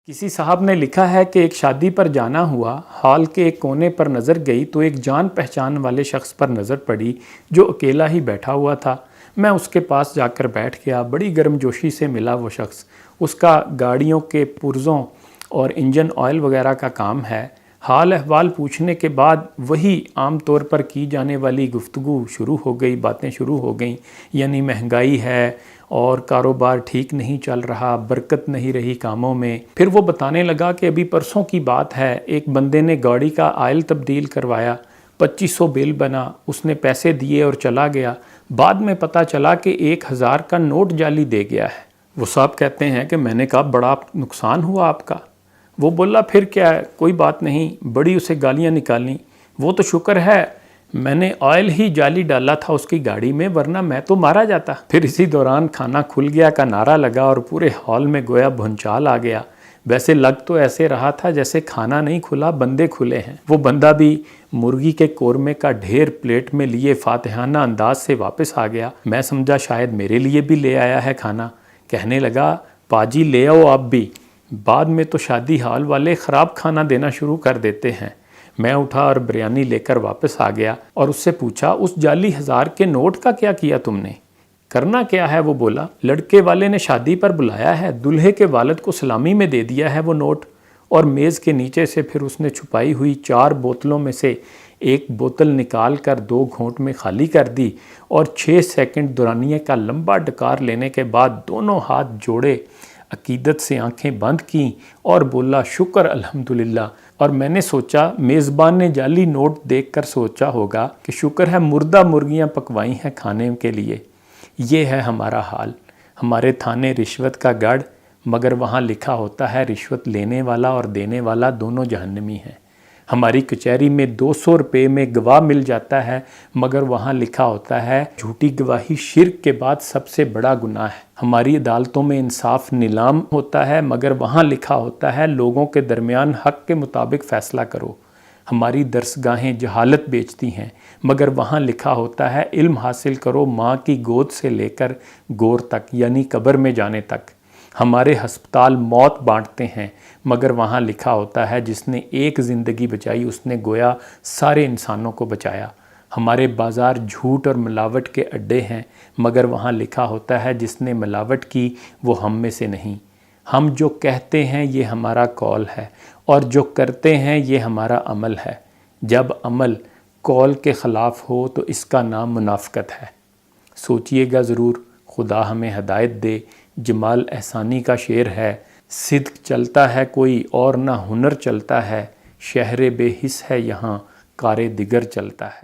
کسی صاحب نے لکھا ہے کہ ایک شادی پر جانا ہوا، ہال کے ایک کونے پر نظر گئی تو ایک جان پہچان والے شخص پر نظر پڑی جو اکیلا ہی بیٹھا ہوا تھا۔ میں اس کے پاس جا کر بیٹھ گیا، بڑی گرم جوشی سے ملا وہ شخص۔ اس کا گاڑیوں کے پرزوں اور انجن آئل وغیرہ کا کام ہے۔ حال احوال پوچھنے کے بعد وہی عام طور پر کی جانے والی گفتگو شروع ہو گئی، باتیں شروع ہو گئیں، یعنی مہنگائی ہے اور کاروبار ٹھیک نہیں چل رہا، برکت نہیں رہی کاموں میں۔ پھر وہ بتانے لگا کہ ابھی پرسوں کی بات ہے، ایک بندے نے گاڑی کا آئل تبدیل کروایا، 2500 بل بنا، اس نے پیسے دیے اور چلا گیا۔ بعد میں پتہ چلا کہ 1000 کا نوٹ جعلی دے گیا ہے۔ وہ صاحب کہتے ہیں کہ میں نے کہا بڑا نقصان ہوا آپ کا۔ وہ بولا پھر کیا ہے، کوئی بات نہیں، بڑی اسے گالیاں نکالیں۔ وہ تو شکر ہے میں نے آئل ہی جعلی ڈالا تھا اس کی گاڑی میں، ورنہ میں تو مارا جاتا۔ پھر اسی دوران کھانا کھل گیا کا نعرہ لگا اور پورے ہال میں گویا بھونچال آ گیا۔ ویسے لگ تو ایسے رہا تھا جیسے کھانا نہیں کھلا، بندے کھلے ہیں۔ وہ بندہ بھی مرغی کے قورمے کا ڈھیر پلیٹ میں لیے فاتحانہ انداز سے واپس آ گیا۔ میں سمجھا شاید میرے لیے بھی لے آیا ہے کھانا۔ کہنے لگا پاجی لے آؤ آپ بھی۔ بعد میں تو شادی ہال والے خراب کھانا دینا شروع کر دیتے ہیں۔ میں اٹھا اور بریانی لے کر واپس آ گیا اور اس سے پوچھا اس جعلی 1000 کے نوٹ کا کیا کیا تم نے؟ کرنا کیا ہے؟ وہ بولا لڑکے والے نے شادی پر بلایا ہے، دلہے کے والد کو سلامی میں دے دیا ہے وہ نوٹ، اور میز کے نیچے سے پھر اس نے چھپائی ہوئی 4 بوتلوں میں سے ایک بوتل نکال کر 2 گھونٹ میں خالی کر دی اور 6 سیکنڈ دورانیے کا لمبا ڈکار لینے کے بعد دونوں ہاتھ جوڑے، عقیدت سے آنکھیں بند کیں اور بولا شکر الحمدللہ۔ اور میں نے سوچا میزبان نے جعلی نوٹ دیکھ کر سوچا ہوگا کہ شکر ہے مردہ مرغیاں پکوائی ہیں کھانے کے لیے۔ یہ ہے ہمارا حال۔ ہمارے تھانے رشوت کا گڑھ، مگر وہاں لکھا ہوتا ہے رشوت لینے والا اور دینے والا دونوں جہنمی ہیں۔ ہماری کچہری میں 200 روپے میں گواہ مل جاتا ہے، مگر وہاں لکھا ہوتا ہے جھوٹی گواہی شرک کے بعد سب سے بڑا گناہ ہے۔ ہماری عدالتوں میں انصاف نیلام ہوتا ہے، مگر وہاں لکھا ہوتا ہے لوگوں کے درمیان حق کے مطابق فیصلہ کرو۔ ہماری درسگاہیں جہالت بیچتی ہیں، مگر وہاں لکھا ہوتا ہے علم حاصل کرو ماں کی گود سے لے کر گور تک، یعنی قبر میں جانے تک۔ ہمارے ہسپتال موت بانٹتے ہیں، مگر وہاں لکھا ہوتا ہے جس نے ایک زندگی بچائی اس نے گویا سارے انسانوں کو بچایا۔ ہمارے بازار جھوٹ اور ملاوٹ کے اڈے ہیں، مگر وہاں لکھا ہوتا ہے جس نے ملاوٹ کی وہ ہم میں سے نہیں۔ ہم جو کہتے ہیں یہ ہمارا قول ہے اور جو کرتے ہیں یہ ہمارا عمل ہے۔ جب عمل قول کے خلاف ہو تو اس کا نام منافقت ہے۔ سوچئے گا ضرور، خدا ہمیں ہدایت دے۔ جمال احسانی کا شعر ہے، صدق چلتا ہے کوئی اور نہ ہنر چلتا ہے، شہر بے حس ہے یہاں کار دیگر چلتا ہے۔